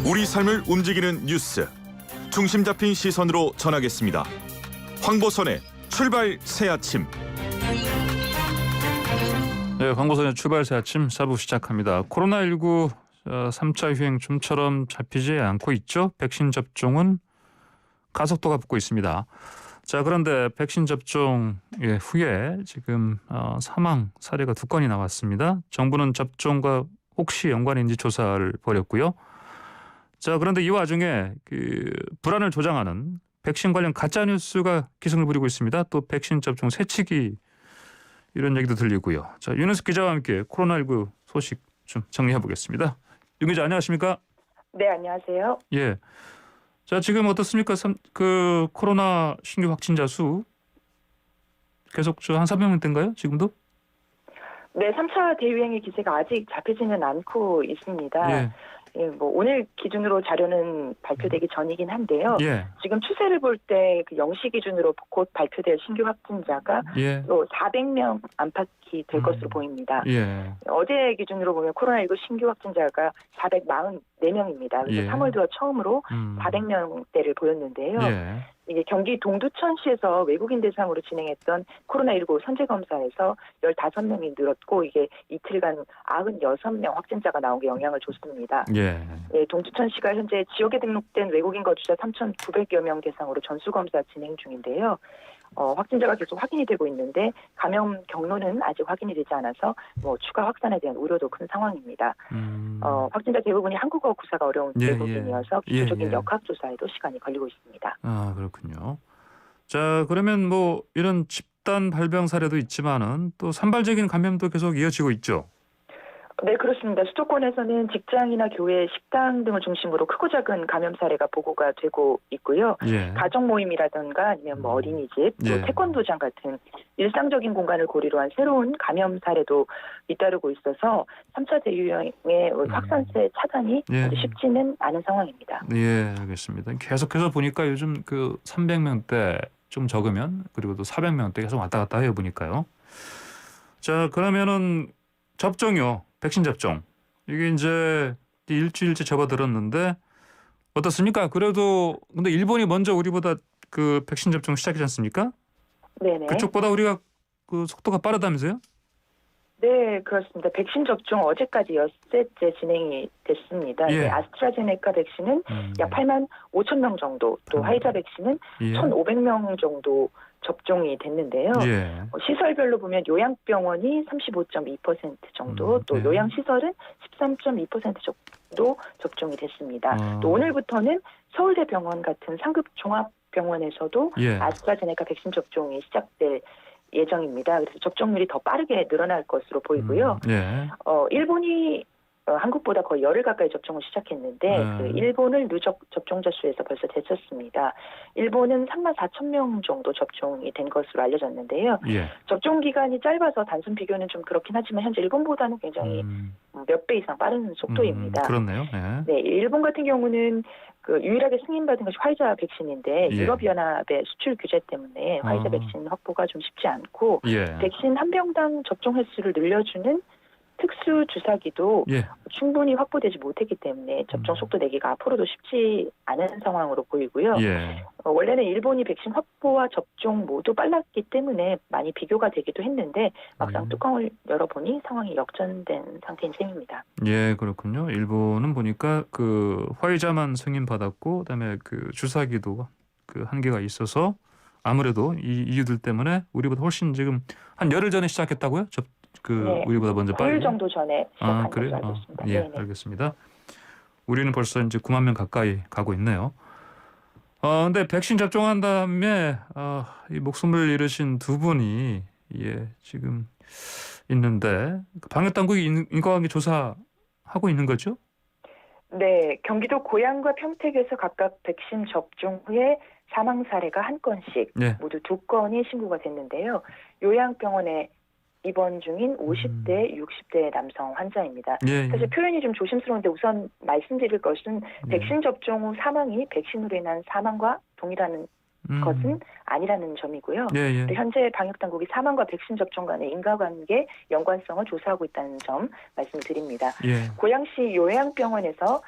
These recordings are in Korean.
우리 삶을 움직이는 뉴스, 중심 잡힌 시선으로 전하겠습니다. 황보선의 출발 새 아침. 네, 황보선의 출발 새 아침 4부 시작합니다. 코로나19 3차 유행 좀처럼 잡히지 않고 있죠. 백신 접종은 가속도가 붙고 있습니다. 자, 그런데 백신 접종 후에 지금 사망 사례가 2건이 나왔습니다. 정부는 접종과 혹시 연관이 있는지 조사를 벌였고요. 자, 그런데 이 와중에 불안을 조장하는 백신 관련 가짜 뉴스가 기승을 부리고 있습니다. 또 백신 접종 새치기 이런 얘기도 들리고요. 자, 윤은숙 기자와 함께 코로나19 소식 좀 정리해 보겠습니다. 윤 기자 안녕하십니까? 네, 안녕하세요. 예. 자, 지금 어떻습니까? 코로나 신규 확진자 수 계속 한 300명대인가요? 지금도? 네, 3차 대유행의 기세가 아직 잡히지는 않고 있습니다. 예. 예, 오늘 기준으로 자료는 발표되기 전이긴 한데요. 예. 지금 추세를 볼 때 그 0시 기준으로 곧 발표될 신규 확진자가 예. 또 400명 안팎이 될 것으로 보입니다. 예. 어제 기준으로 보면 코로나19 신규 확진자가 444명입니다. 그래서 예. 3월 들어 처음으로 400명대를 보였는데요. 예. 이게 경기 동두천시에서 외국인 대상으로 진행했던 코로나19 선제검사에서 15명이 늘었고 이게 이틀간 96명 확진자가 나온 게 영향을 줬습니다. 예. 예, 동두천시가 현재 지역에 등록된 외국인 거주자 3,900여 명 대상으로 전수검사 진행 중인데요. 확진자가 계속 확인이 되고 있는데 감염 경로는 아직 확인이 되지 않아서 추가 확산에 대한 우려도 큰 상황입니다. 확진자 대부분이 한국어 구사가 어려운 외국인이어서 기초적인 역학조사에도 시간이 걸리고 있습니다. 아, 그렇군요. 자, 그러면 이런 집단 발병 사례도 있지만은 또 산발적인 감염도 계속 이어지고 있죠. 네, 그렇습니다. 수도권에서는 직장이나 교회, 식당 등을 중심으로 크고 작은 감염 사례가 보고가 되고 있고요. 예. 가족 모임이라든가 아니면 어린이집, 또 태권도장 같은 일상적인 공간을 고리로 한 새로운 감염 사례도 잇따르고 있어서 3차 대유행의 확산세 차단이 아주 쉽지는 않은 상황입니다. 예, 알겠습니다. 계속해서 보니까 요즘 300명대 좀 적으면 그리고 또 400명대 계속 왔다 갔다 해요 보니까요. 자, 그러면은 접종요. 백신 접종. 이게 이제 일주일째 접어들었는데 어떻습니까? 그래도 근데 일본이 먼저 우리보다 백신 접종 시작이지 않습니까? 네네. 그쪽보다 우리가 속도가 빠르다면서요? 네, 그렇습니다. 백신 접종 어제까지 6세째 진행이 됐습니다. 예. 아스트라제네카 백신은 약 8만 5천 명 정도, 또 화이자 백신은 1,500명 정도 접종이 됐는데요. 예. 시설별로 보면 요양병원이 35.2% 정도, 또 요양시설은 13.2% 정도 접종이 됐습니다. 또 오늘부터는 서울대병원 같은 상급 종합병원에서도 아스트라제네카 백신 접종이 시작될 예정입니다. 그래서 접종률이 더 빠르게 늘어날 것으로 보이고요. 일본이 한국보다 거의 열흘 가까이 접종을 시작했는데 일본을 누적 접종자 수에서 벌써 제쳤습니다. 일본은 3만 4천 명 정도 접종이 된 것으로 알려졌는데요. 접종 기간이 짧아서 단순 비교는 좀 그렇긴 하지만 현재 일본보다는 굉장히 몇 배 이상 빠른 속도입니다. 그렇네요. 네, 일본 같은 경우는 유일하게 승인받은 것이 화이자 백신인데 유럽연합의 수출 규제 때문에 화이자 백신 확보가 좀 쉽지 않고 백신 한 병당 접종 횟수를 늘려주는 특수 주사기도 충분히 확보되지 못했기 때문에 접종 속도 내기가 앞으로도 쉽지 않은 상황으로 보이고요. 원래는 일본이 백신 확보와 접종 모두 빨랐기 때문에 많이 비교가 되기도 했는데 막상 뚜껑을 열어보니 상황이 역전된 상태인 셈입니다. 예, 그렇군요. 일본은 보니까 화이자만 승인받았고 그다음에 주사기도 한계가 있어서 아무래도 이 이유들 때문에 우리보다 훨씬 지금 한 열흘 전에 시작했다고요? 우리보다 먼저 빨리. 8일 정도 전에 시작한 그래요? 것으로 알고 있습니다. 예, 알겠습니다. 우리는 벌써 이제 9만 명 가까이 가고 있네요. 근데 백신 접종한 다음에 이 목숨을 잃으신 2분이 지금 있는데 방역 당국이 인과관계 조사하고 있는 거죠? 네, 경기도 고양과 평택에서 각각 백신 접종 후에 사망 사례가 1건씩 모두 2건이 신고가 됐는데요. 요양병원에 입원 중인 50대, 60대 남성 환자입니다. 사실 표현이 좀 조심스러운데 우선 말씀드릴 것은 백신 접종 후 사망이 백신으로 인한 사망과 동일하는 것은 아니라는 점이고요. 예, 예. 현재 방역 당국이 사망과 백신 접종 간의 인과관계 연관성을 조사하고 있다는 점 말씀드립니다. 예. 고양시 요양병원에서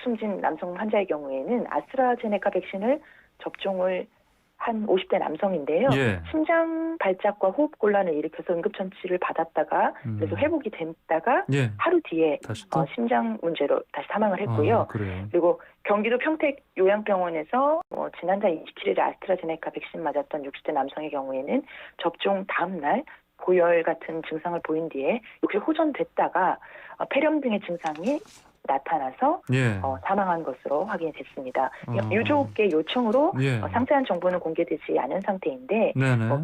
숨진 남성 환자의 경우에는 아스트라제네카 백신을 접종을 한 50대 남성인데요. 예. 심장 발작과 호흡 곤란을 일으켜서 응급처치를 받았다가 그래서 회복이 됐다가 예. 하루 뒤에 다시 또? 심장 문제로 다시 사망을 했고요. 그래요. 그리고 경기도 평택 요양병원에서 지난달 27일에 아스트라제네카 백신 맞았던 60대 남성의 경우에는 접종 다음 날 고열 같은 증상을 보인 뒤에 역시 호전됐다가 폐렴 등의 증상이 나타나서 예. 사망한 것으로 확인이 됐습니다. 어. 유족의 요청으로 예. 상세한 정보는 공개되지 않은 상태인데 네네.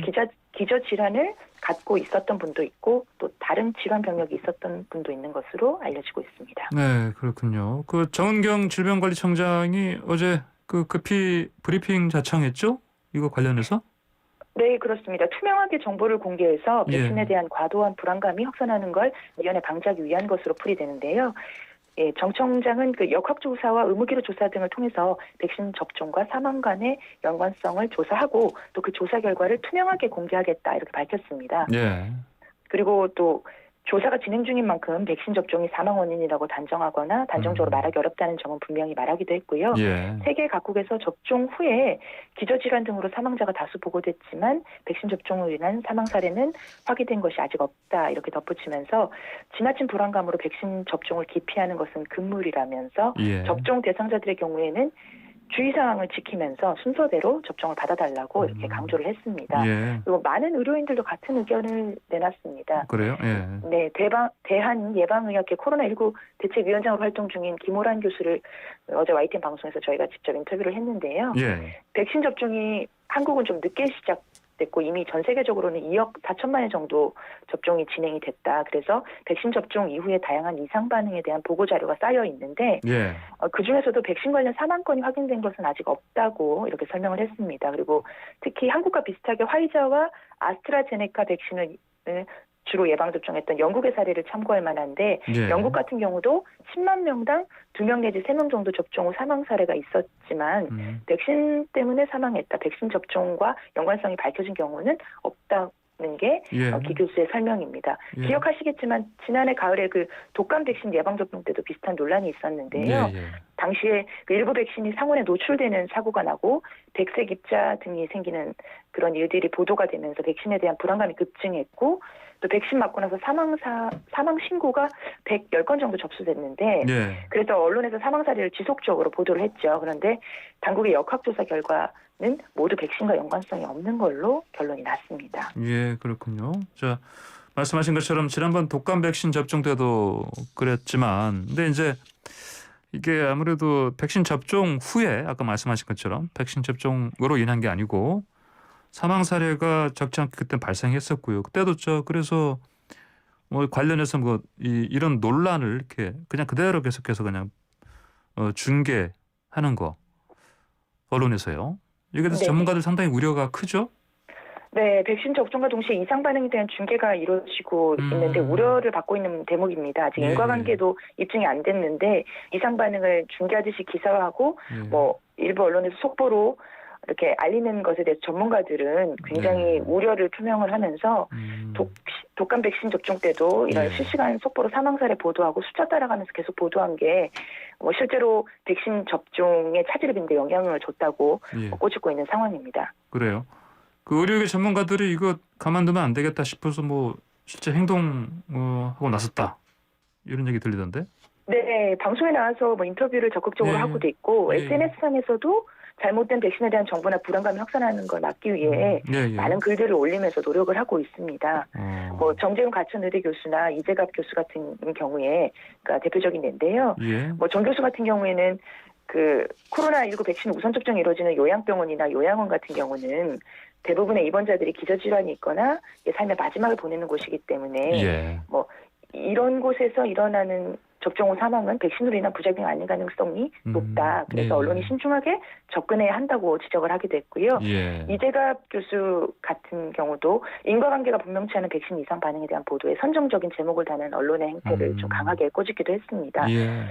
기저 질환을 갖고 있었던 분도 있고 또 다른 질환 병력이 있었던 분도 있는 것으로 알려지고 있습니다. 네, 그렇군요. 그 정은경 질병관리청장이 어제 그 급히 브리핑 자청했죠? 이거 관련해서? 네, 그렇습니다. 투명하게 정보를 공개해서 백신에 예. 대한 과도한 불안감이 확산하는 걸 미연에 방지하기 위한 것으로 풀이되는데요. 예, 정 청장은 그 역학조사와 의무기록 조사 등을 통해서 백신 접종과 사망 간의 연관성을 조사하고 또 그 조사 결과를 투명하게 공개하겠다 이렇게 밝혔습니다. 예. 그리고 또 조사가 진행 중인 만큼 백신 접종이 사망 원인이라고 단정하거나 단정적으로 말하기 어렵다는 점은 분명히 말하기도 했고요. 예. 세계 각국에서 접종 후에 기저질환 등으로 사망자가 다수 보고됐지만 백신 접종으로 인한 사망 사례는 확인된 것이 아직 없다 이렇게 덧붙이면서 지나친 불안감으로 백신 접종을 기피하는 것은 금물이라면서 예. 접종 대상자들의 경우에는 주의사항을 지키면서 순서대로 접종을 받아달라고 이렇게 강조를 했습니다. 예. 그리고 많은 의료인들도 같은 의견을 내놨습니다. 그래요? 예. 네, 대한예방의학회 코로나19 대책위원장으로 활동 중인 김호란 교수를 어제 YTN 방송에서 저희가 직접 인터뷰를 했는데요. 예. 백신 접종이 한국은 좀 늦게 시작됐고 이미 전 세계적으로는 2억 4천만 회 정도 접종이 진행이 됐다. 그래서 백신 접종 이후에 다양한 이상 반응에 대한 보고 자료가 쌓여 있는데 예. 그중에서도 백신 관련 사망건이 확인된 것은 아직 없다고 이렇게 설명을 했습니다. 그리고 특히 한국과 비슷하게 화이자와 아스트라제네카 백신을 주로 예방접종했던 영국의 사례를 참고할 만한데 예. 영국 같은 경우도 10만 명당 2명 내지 3명 정도 접종 후 사망 사례가 있었지만 백신 때문에 사망했다. 백신 접종과 연관성이 밝혀진 경우는 없다는 게 예. 기 교수의 설명입니다. 예. 기억하시겠지만 지난해 가을에 그 독감 백신 예방접종 때도 비슷한 논란이 있었는데요. 예. 예. 당시에 그 일부 백신이 상온에 노출되는 사고가 나고 백색 입자 등이 생기는 그런 일들이 보도가 되면서 백신에 대한 불안감이 급증했고 또 백신 맞고 나서 사망 신고가 110건 정도 접수됐는데 예. 그래서 언론에서 사망 사례를 지속적으로 보도를 했죠. 그런데 당국의 역학조사 결과는 모두 백신과 연관성이 없는 걸로 결론이 났습니다. 예, 그렇군요. 자, 말씀하신 것처럼 지난번 독감 백신 접종 때도 그랬지만 근데 이제 이게 아무래도 백신 접종 후에 아까 말씀하신 것처럼 백신 접종으로 인한 게 아니고 사망 사례가 적지 않게 그때 발생했었고요. 그때도 그래서 뭐 관련해서 뭐 이런 논란을 이렇게 그냥 그대로 계속해서 그냥 중계하는 거 언론에서요. 이게 대해서 네. 전문가들 상당히 우려가 크죠. 네, 백신 접종과 동시에 이상 반응에 대한 중계가 이루어지고 있는데 우려를 받고 있는 대목입니다. 아직 예. 인과관계도 입증이 안 됐는데 이상 반응을 중계하듯이 기사화하고 예. 뭐 일부 언론에서 속보로 이렇게 알리는 것에 대해서 전문가들은 굉장히 네. 우려를 표명을 하면서 독감 백신 접종 때도 이런 예. 실시간 속보로 사망 사례 보도하고 숫자 따라가면서 계속 보도한 게 뭐 실제로 백신 접종에 차질을 빚는 데 영향을 줬다고 예. 꼬집고 있는 상황입니다. 그래요. 그 의료계 전문가들이 이거 가만두면 안 되겠다 싶어서 뭐 실제 행동하고 나섰다 이런 얘기 들리던데. 네, 방송에 나와서 뭐 인터뷰를 적극적으로 예. 하고도 있고 예. SNS상에서도 잘못된 백신에 대한 정보나 불안감이 확산하는 걸 막기 위해 예. 많은 글들을 올리면서 노력을 하고 있습니다. 어. 뭐 정재훈 가천의대 교수나 이재갑 교수 같은 경우에 그러니까 대표적인 예인데요. 예. 뭐 정 교수 같은 경우에는 그 코로나19 백신 우선 접종이 이루어지는 요양병원이나 요양원 같은 경우는 대부분의 입원자들이 기저질환이 있거나 삶의 마지막을 보내는 곳이기 때문에 예. 뭐 이런 곳에서 일어나는 접종 후 사망은 백신으로 인한 부작용이 아닌 가능성이 높다. 그래서 예. 언론이 신중하게 접근해야 한다고 지적을 하기도 했고요. 예. 이재갑 교수 같은 경우도 인과관계가 분명치 않은 백신 이상 반응에 대한 보도에 선정적인 제목을 다는 언론의 행태를 좀 강하게 꼬집기도 했습니다. 예.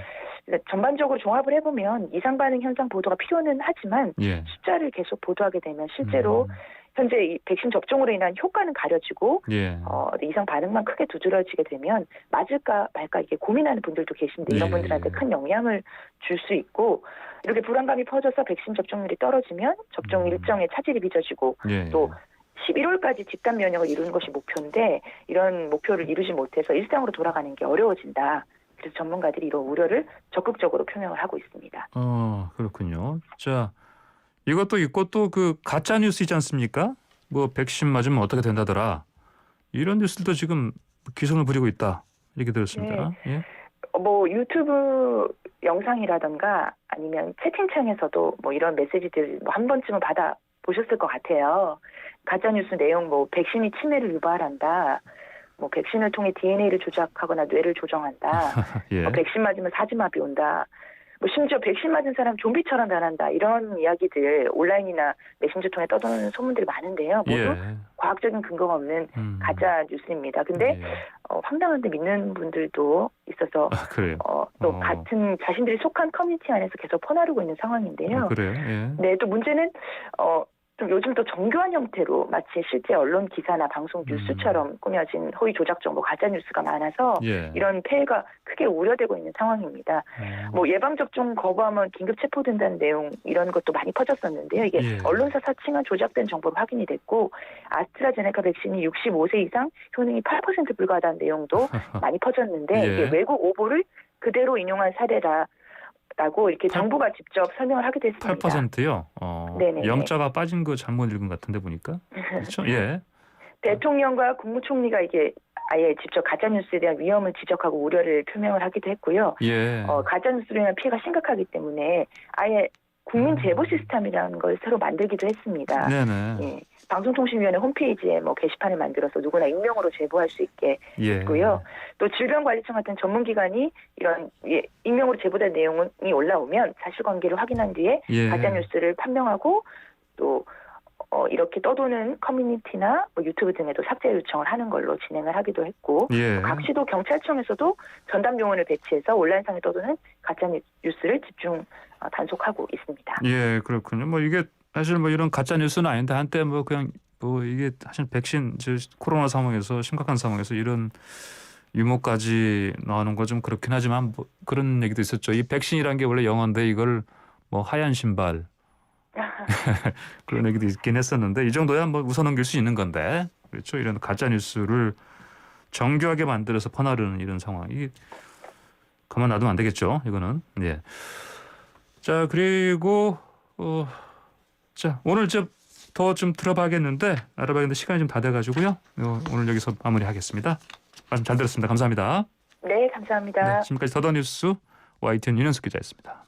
전반적으로 종합을 해보면 이상 반응 현상 보도가 필요는 하지만 예. 숫자를 계속 보도하게 되면 실제로 현재 이 백신 접종으로 인한 효과는 가려지고 예. 이상 반응만 크게 두드러지게 되면 맞을까 말까 이게 고민하는 분들도 계신데 이런 예. 분들한테 큰 영향을 줄 수 있고 이렇게 불안감이 퍼져서 백신 접종률이 떨어지면 접종 일정에 차질이 빚어지고 예. 또 11월까지 집단 면역을 이루는 것이 목표인데 이런 목표를 이루지 못해서 일상으로 돌아가는 게 어려워진다. 그래서 전문가들이 이런 우려를 적극적으로 표명을 하고 있습니다. 그렇군요. 자, 이것도 있고 또 그 가짜 뉴스 있지 않습니까? 뭐 백신 맞으면 어떻게 된다더라. 이런 뉴스들도 지금 기승을 부리고 있다. 이렇게 들었습니다. 예. 뭐 유튜브 영상이라던가 아니면 채팅창에서도 뭐 이런 메시지들 뭐 한 번쯤은 받아 보셨을 것 같아요. 가짜 뉴스 내용 뭐 백신이 치매를 유발한다. 뭐 백신을 통해 DNA를 조작하거나 뇌를 조정한다. 예. 백신 맞으면 사지마비 온다. 뭐 심지어 백신 맞은 사람 좀비처럼 변한다. 이런 이야기들 온라인이나 메신저 통해 떠도는 소문들이 많은데요. 모두 예. 과학적인 근거가 없는 가짜 뉴스입니다. 근데 예. 황당한데 믿는 분들도 있어서 그래요. 또 같은 자신들이 속한 커뮤니티 안에서 계속 퍼나르고 있는 상황인데요. 그래요. 예. 네, 또 문제는 좀 요즘 또 정교한 형태로 마치 실제 언론 기사나 방송 뉴스처럼 꾸며진 허위 조작 정보, 가짜 뉴스가 많아서 예. 이런 폐해가 크게 우려되고 있는 상황입니다. 뭐 예방 접종 거부하면 긴급 체포된다는 내용 이런 것도 많이 퍼졌었는데요. 이게 예. 언론사 사칭한 조작된 정보로 확인이 됐고 아스트라제네카 백신이 65세 이상 효능이 8% 불과하다는 내용도 많이 퍼졌는데 예. 이게 외국 오보를 그대로 인용한 사례라. 라고 이렇게 정부가 직접 설명을 하기도 했습니다. 8%요? 네네. 영자가 빠진 거 잘못 읽은 것 같은데 보니까. 그렇죠? 예. 대통령과 국무총리가 이게 아예 직접 가짜뉴스에 대한 위험을 지적하고 우려를 표명을 하기도 했고요. 예. 가짜뉴스로 인한 피해가 심각하기 때문에 아예 국민 제보 시스템이라는 걸 새로 만들기도 했습니다. 네네. 예. 방송통신위원회 홈페이지에 뭐 게시판을 만들어서 누구나 익명으로 제보할 수 있게 예. 했고요. 또 질병관리청 같은 전문기관이 이런 익명으로 제보된 내용이 올라오면 사실관계를 확인한 뒤에 예. 가짜뉴스를 판명하고 또 이렇게 떠도는 커뮤니티나 뭐 유튜브 등에도 삭제 요청을 하는 걸로 진행을 하기도 했고 예. 각시도 경찰청에서도 전담 요원을 배치해서 온라인상에 떠도는 가짜 뉴스를 집중 단속하고 있습니다. 예, 그렇군요. 뭐 이게 사실 뭐 이런 가짜 뉴스는 아닌데 한때 뭐 그냥 뭐 이게 사실 백신 코로나 상황에서 심각한 상황에서 이런 유머까지 나오는 거 좀 그렇긴 하지만 뭐 그런 얘기도 있었죠. 이 백신이란 게 원래 영어인데 이걸 뭐 하얀 신발 그런 얘기도 있긴 했었는데 이 정도야 뭐 웃어넘길 수 있는 건데 그렇죠. 이런 가짜 뉴스를 정교하게 만들어서 퍼나르는 이런 상황이 가만 놔두면 안 되겠죠. 이거는. 예. 자, 그리고 자, 오늘 더 좀 들어봐야겠는데 알아봐야겠는데 시간이 좀 다 돼가지고요. 오늘 여기서 마무리하겠습니다. 말씀 잘 들었습니다. 감사합니다. 네, 감사합니다. 네, 지금까지 더더뉴스 YTN 윤현숙 기자였습니다.